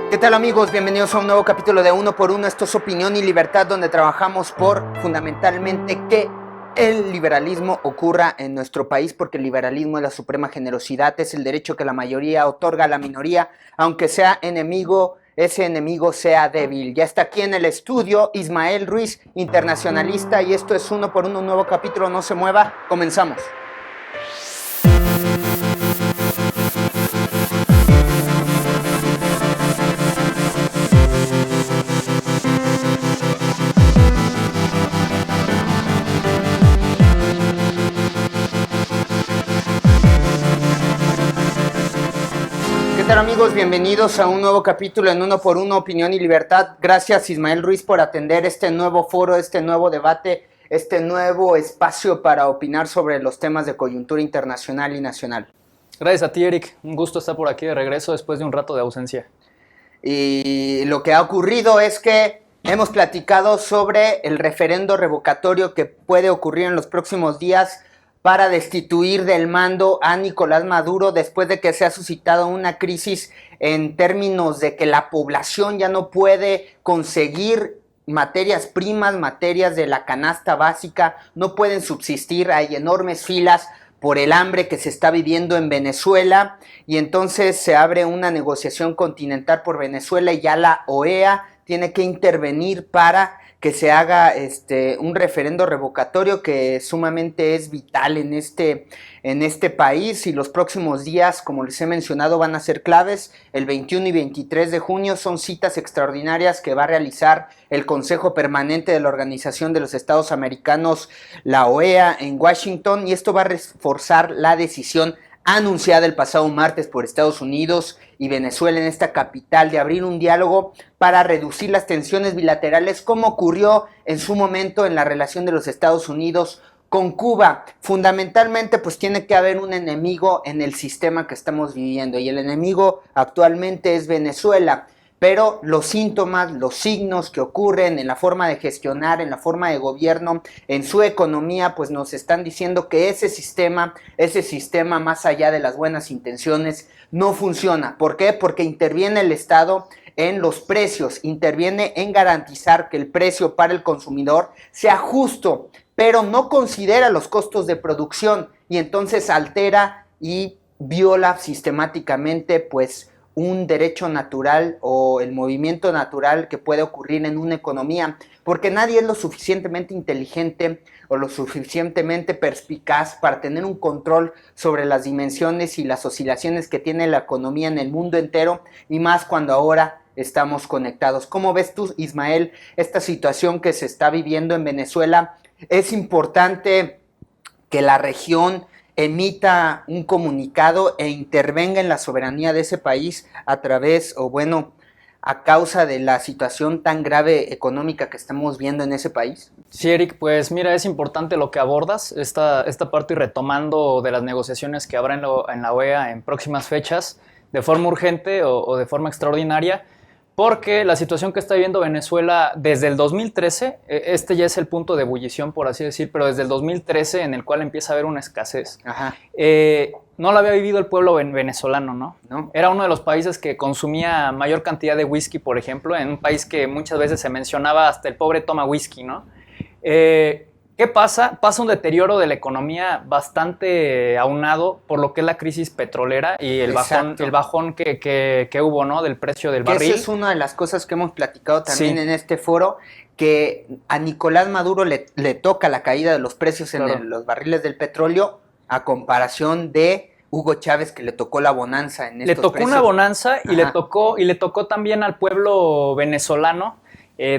¿Qué tal, amigos? Bienvenidos a un nuevo capítulo de Uno por Uno. Esto es Opinión y Libertad, donde trabajamos por fundamentalmente que el liberalismo ocurra en nuestro país, porque el liberalismo es la suprema generosidad, es el derecho que la mayoría otorga a la minoría, aunque sea enemigo, ese enemigo sea débil. Ya está aquí en el estudio Ismael Ruiz, internacionalista, y esto es Uno por Uno, un nuevo capítulo. No se mueva, comenzamos. ¿Qué tal, amigos? Bienvenidos a un nuevo capítulo en Uno por Uno, Opinión y Libertad. Gracias, Ismael Ruiz, por atender este nuevo foro, este nuevo debate, este nuevo espacio para opinar sobre los temas de coyuntura internacional y nacional. Gracias a ti, Eric. Un gusto estar por aquí de regreso después de un rato de ausencia. Y lo que ha ocurrido es que hemos platicado sobre el referendo revocatorio que puede ocurrir en los próximos días para destituir del mando a Nicolás Maduro después de que se ha suscitado una crisis en términos de que la población ya no puede conseguir materias primas, materias de la canasta básica, no pueden subsistir, hay enormes filas por el hambre que se está viviendo en Venezuela, y entonces se abre una negociación continental por Venezuela y ya la OEA tiene que intervenir para que se haga un referendo revocatorio que sumamente es vital en este país, y los próximos días, como les he mencionado, van a ser claves. El 21 y 23 de junio son citas extraordinarias que va a realizar el Consejo Permanente de la Organización de los Estados Americanos, la OEA, en Washington, y esto va a reforzar la decisión anunciada el pasado martes por Estados Unidos y Venezuela en esta capital de abrir un diálogo para reducir las tensiones bilaterales, como ocurrió en su momento en la relación de los Estados Unidos con Cuba. Fundamentalmente, pues tiene que haber un enemigo en el sistema que estamos viviendo, y el enemigo actualmente es Venezuela. Pero los síntomas, los signos que ocurren en la forma de gestionar, en la forma de gobierno, en su economía, pues nos están diciendo que ese sistema más allá de las buenas intenciones, no funciona. ¿Por qué? Porque interviene el Estado en los precios, interviene en garantizar que el precio para el consumidor sea justo, pero no considera los costos de producción, y entonces altera y viola sistemáticamente, pues, un derecho natural o el movimiento natural que puede ocurrir en una economía, porque nadie es lo suficientemente inteligente o lo suficientemente perspicaz para tener un control sobre las dimensiones y las oscilaciones que tiene la economía en el mundo entero, y más cuando ahora estamos conectados. ¿Cómo ves tú, Ismael, esta situación que se está viviendo en Venezuela? Es importante que la región emita un comunicado e intervenga en la soberanía de ese país a través, o bueno, a causa de la situación tan grave económica que estamos viendo en ese país. Sí, Eric, pues mira, es importante lo que abordas, esta parte, y retomando de las negociaciones que habrá en la OEA en próximas fechas, de forma urgente o de forma extraordinaria, porque la situación que está viviendo Venezuela desde el 2013, este ya es el punto de ebullición, por así decir, pero desde el 2013, en el cual empieza a haber una escasez, no lo había vivido el pueblo venezolano, ¿no? Era uno de los países que consumía mayor cantidad de whisky, por ejemplo, en un país que muchas veces se mencionaba hasta el pobre toma whisky, ¿no? ¿Qué pasa? Pasa un deterioro de la economía bastante aunado por lo que es la crisis petrolera y el bajón que hubo, ¿no? Del precio del barril. Esa es una de las cosas que hemos platicado también en este foro, que a Nicolás Maduro le toca la caída de los precios en los barriles del petróleo, a comparación de Hugo Chávez, que le tocó la bonanza en estos precios. Le tocó una bonanza y le tocó también al pueblo venezolano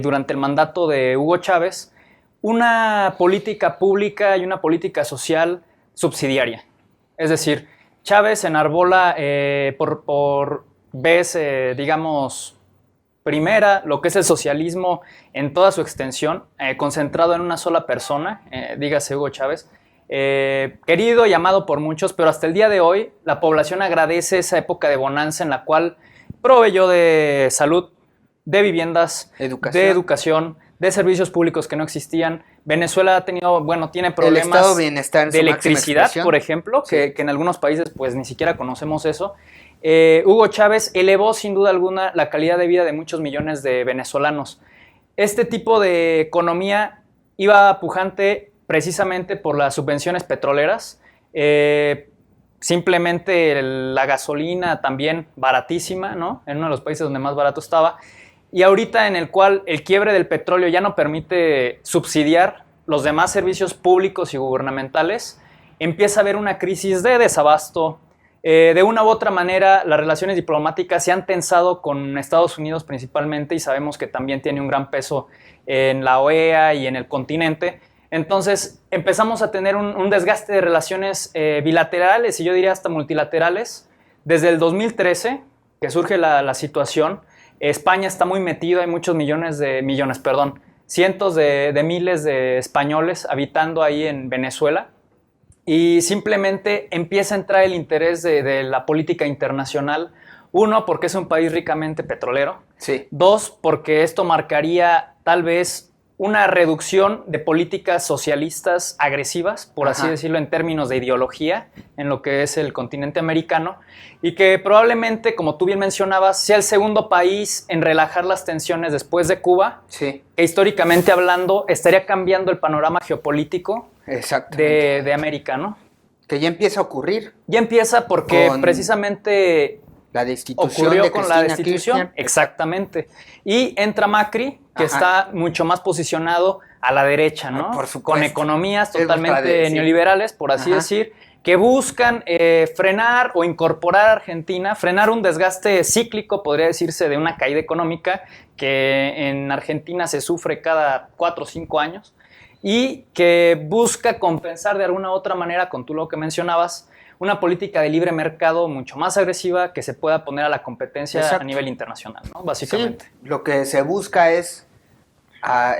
durante el mandato de Hugo Chávez una política pública y una política social subsidiaria. Es decir, Chávez enarbola por vez, digamos, primera, lo que es el socialismo en toda su extensión, concentrado en una sola persona, dígase Hugo Chávez, querido y amado por muchos, pero hasta el día de hoy la población agradece esa época de bonanza en la cual proveyó de salud, de viviendas, de educación, de servicios públicos que no existían. Venezuela ha tenido, tiene problemas de electricidad, por ejemplo, que en algunos países pues ni siquiera conocemos eso. Hugo Chávez elevó sin duda alguna la calidad de vida de muchos millones de venezolanos. Este tipo de economía iba pujante precisamente por las subvenciones petroleras. Simplemente la gasolina también baratísima, ¿no? En uno de los países donde más barato estaba. Y ahorita en el cual el quiebre del petróleo ya no permite subsidiar los demás servicios públicos y gubernamentales, empieza a haber una crisis de desabasto. De una u otra manera, las relaciones diplomáticas se han tensado con Estados Unidos principalmente y sabemos que también tiene un gran peso en la OEA y en el continente. Entonces empezamos a tener un desgaste de relaciones bilaterales y yo diría hasta multilaterales. Desde el 2013, que surge la situación, España está muy metido, hay muchos cientos de miles de españoles habitando ahí en Venezuela. Y simplemente empieza a entrar el interés de la política internacional. Uno, porque es un país ricamente petrolero. Sí. Dos, porque esto marcaría tal vez una reducción de políticas socialistas agresivas, por así decirlo, en términos de ideología, en lo que es el continente americano, y que probablemente, como tú bien mencionabas, sea el segundo país en relajar las tensiones después de Cuba, sí, que históricamente hablando estaría cambiando el panorama geopolítico de América, ¿no? Que ya empieza a ocurrir. Ya empieza porque precisamente la destitución ocurrió de con la destitución, Kirchner. Exactamente. Y entra Macri, que está mucho más posicionado a la derecha, ¿no? Por supuesto. Con economías totalmente neoliberales, por así decir, que buscan frenar o incorporar a Argentina, frenar un desgaste cíclico, podría decirse, de una caída económica que en Argentina se sufre cada 4 o 5 años y que busca compensar de alguna u otra manera, con tú lo que mencionabas, una política de libre mercado mucho más agresiva que se pueda poner a la competencia a nivel internacional, ¿no? Básicamente. Sí, lo que se busca es a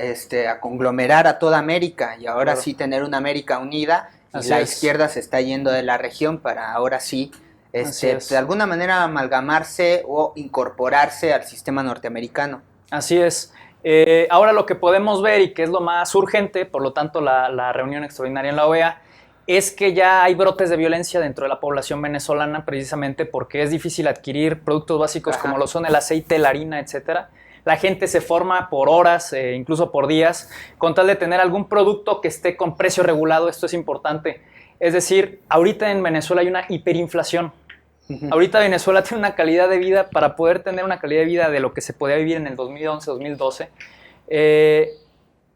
conglomerar a toda América y ahora sí tener una América unida y la izquierda se está yendo de la región para ahora sí de alguna manera amalgamarse o incorporarse al sistema norteamericano. Así es. Ahora lo que podemos ver y que es lo más urgente, por lo tanto la reunión extraordinaria en la OEA, es que ya hay brotes de violencia dentro de la población venezolana precisamente porque es difícil adquirir productos básicos como lo son el aceite, la harina, etcétera. La gente se forma por horas, incluso por días, con tal de tener algún producto que esté con precio regulado. Esto es importante. Es decir, ahorita en Venezuela hay una hiperinflación. Ahorita Venezuela tiene una calidad de vida, para poder tener una calidad de vida de lo que se podía vivir en el 2011, 2012,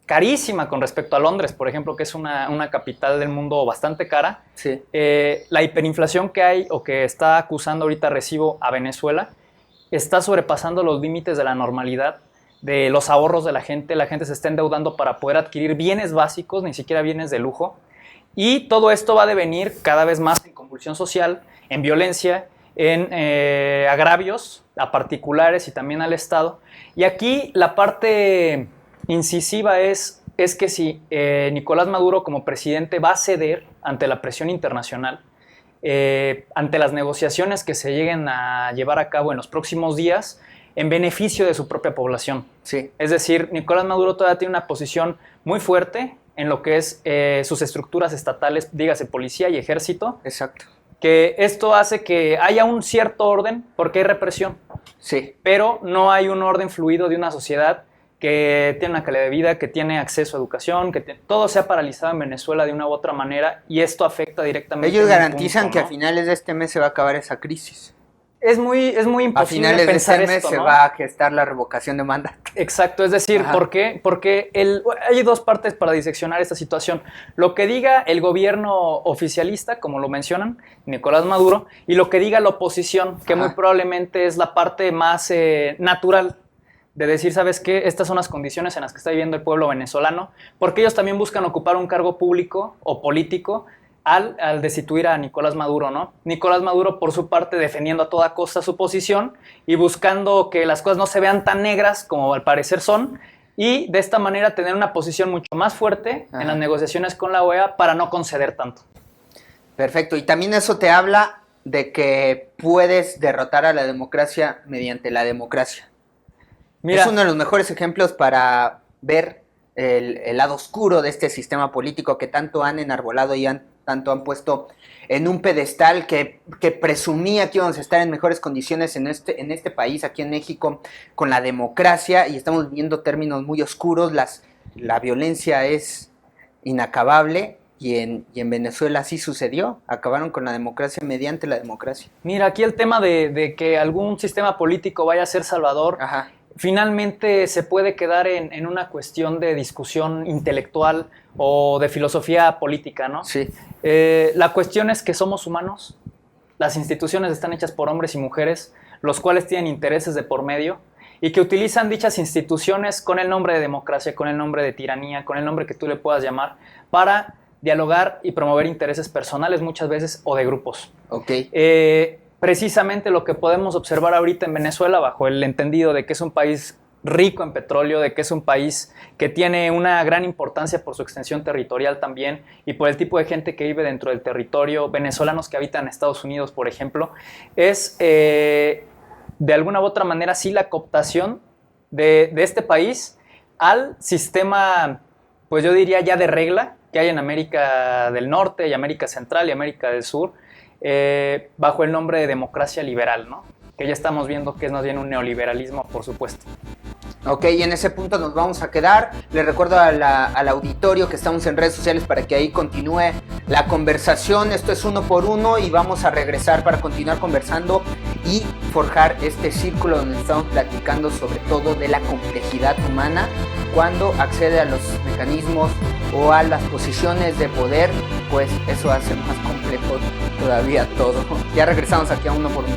carísima con respecto a Londres, por ejemplo, que es una capital del mundo bastante cara. Sí. La hiperinflación que hay o que está acusando ahorita Recibo a Venezuela está sobrepasando los límites de la normalidad, de los ahorros de la gente se está endeudando para poder adquirir bienes básicos, ni siquiera bienes de lujo, y todo esto va a devenir cada vez más en convulsión social, en violencia, en agravios a particulares y también al Estado. Y aquí la parte incisiva es que si Nicolás Maduro como presidente va a ceder ante la presión internacional, ante las negociaciones que se lleguen a llevar a cabo en los próximos días, en beneficio de su propia población. Sí. Es decir, Nicolás Maduro todavía tiene una posición muy fuerte en lo que es sus estructuras estatales, dígase policía y ejército. Exacto. Que esto hace que haya un cierto orden porque hay represión. Sí. Pero no hay un orden fluido de una sociedad que tiene una calidad de vida, que tiene acceso a educación, que todo se ha paralizado en Venezuela de una u otra manera y esto afecta directamente. Ellos garantizan que a finales de este mes se va a acabar esa crisis. Es muy imposible pensar esto, a finales de este mes se va a gestar la revocación de mandato. Exacto, es decir, ¿por qué? Porque hay dos partes para diseccionar esta situación. Lo que diga el gobierno oficialista, como lo mencionan, Nicolás Maduro, y lo que diga la oposición, que muy probablemente es la parte más natural de decir, ¿sabes qué? Estas son las condiciones en las que está viviendo el pueblo venezolano, porque ellos también buscan ocupar un cargo público o político al destituir a Nicolás Maduro, ¿no? Nicolás Maduro, por su parte, defendiendo a toda costa su posición y buscando que las cosas no se vean tan negras como al parecer son, y de esta manera tener una posición mucho más fuerte en las negociaciones con la OEA para no conceder tanto. Perfecto, y también eso te habla de que puedes derrotar a la democracia mediante la democracia. Mira, es uno de los mejores ejemplos para ver el lado oscuro de este sistema político que tanto han enarbolado y han tanto han puesto en un pedestal que presumía que íbamos a estar en mejores condiciones en este país, aquí en México, con la democracia, y estamos viviendo términos muy oscuros. La violencia es inacabable, y en Venezuela sí sucedió. Acabaron con la democracia mediante la democracia. Mira, aquí el tema de que algún sistema político vaya a ser salvador, Ajá. Finalmente se puede quedar en una cuestión de discusión intelectual o de filosofía política, ¿no? Sí. La cuestión es que somos humanos, las instituciones están hechas por hombres y mujeres, los cuales tienen intereses de por medio y que utilizan dichas instituciones con el nombre de democracia, con el nombre de tiranía, con el nombre que tú le puedas llamar, para dialogar y promover intereses personales muchas veces o de grupos. Ok. Precisamente lo que podemos observar ahorita en Venezuela, bajo el entendido de que es un país rico en petróleo, de que es un país que tiene una gran importancia por su extensión territorial también y por el tipo de gente que vive dentro del territorio, venezolanos que habitan en Estados Unidos, por ejemplo, es de alguna u otra manera sí la cooptación de este país al sistema, pues yo diría ya de regla que hay en América del Norte y América Central y América del Sur, bajo el nombre de democracia liberal, ¿no? Que ya estamos viendo que es más bien un neoliberalismo, por supuesto. Ok, y en ese punto nos vamos a quedar. Les recuerdo al auditorio que estamos en redes sociales para que ahí continúe la conversación. Esto es uno por uno y vamos a regresar para continuar conversando y forjar este círculo donde estamos platicando sobre todo de la complejidad humana cuando accede a los mecanismos o a las posiciones de poder, pues eso hace más complejo todavía todo. Ya regresamos aquí a uno por uno.